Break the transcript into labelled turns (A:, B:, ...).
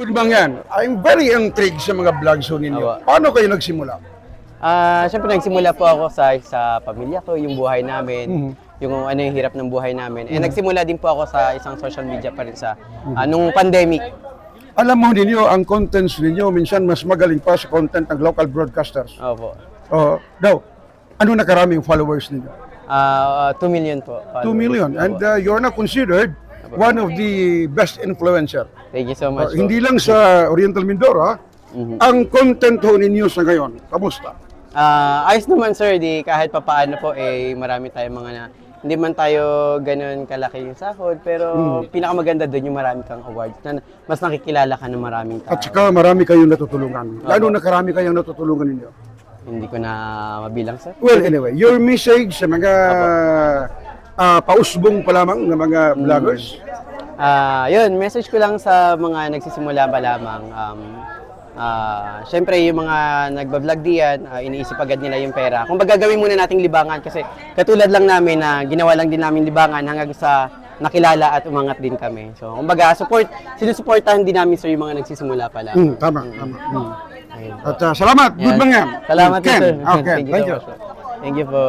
A: Good bang yan? I'm very intrigued sa mga vlogs ho ninyo.
B: Awa.
A: Paano kayo nagsimula?
B: Siyempre nagsimula po ako sa pamilya ko, yung buhay namin, yung ano yung hirap ng buhay namin. And nagsimula din po ako sa isang social media pa rin sa nung pandemic.
A: Alam mo ninyo, ang contents ninyo minsan mas magaling pa sa content ng local broadcasters.
B: Opo.
A: Daw, ano nakaraming followers ninyo?
B: 2 million po.
A: 2 million. And you're now considered one of the best influencer.
B: Thank you so much po.
A: Hindi lang sa Oriental Mindoro, ang content ho ninyo sa ngayon, kamusta?
B: Ayos naman sir, di kahit papaano po marami tayong mga hindi man tayo ganoon kalaki yung sahod, pero pinakamaganda doon yung marami kang awards na mas nakikilala ka ng maraming tao.
A: At saka marami kayong natutulungan. Lalo na karami kayong natutulungan ninyo.
B: Hindi ko na mabilang sir.
A: Well, anyway, your message sa mga pausbong pa lamang ng mga vloggers?
B: Yun, message ko lang sa mga nagsisimula pa lamang. Siyempre, yung mga nagbablog diyan, iniisip agad nila yung pera. Kung gagawin muna nating libangan kasi katulad lang namin na ginawa lang din namin libangan hanggang sa nakilala at umangat din kami. So, kumbaga, sinusuportahan din namin sir yung mga nagsisimula pa lang.
A: Tama. At salamat. Good bang yan.
B: Salamat
A: Ken.
B: sir.
A: Okay,
B: Thank you
A: thank
B: so
A: you.
B: much, sir. Thank you po.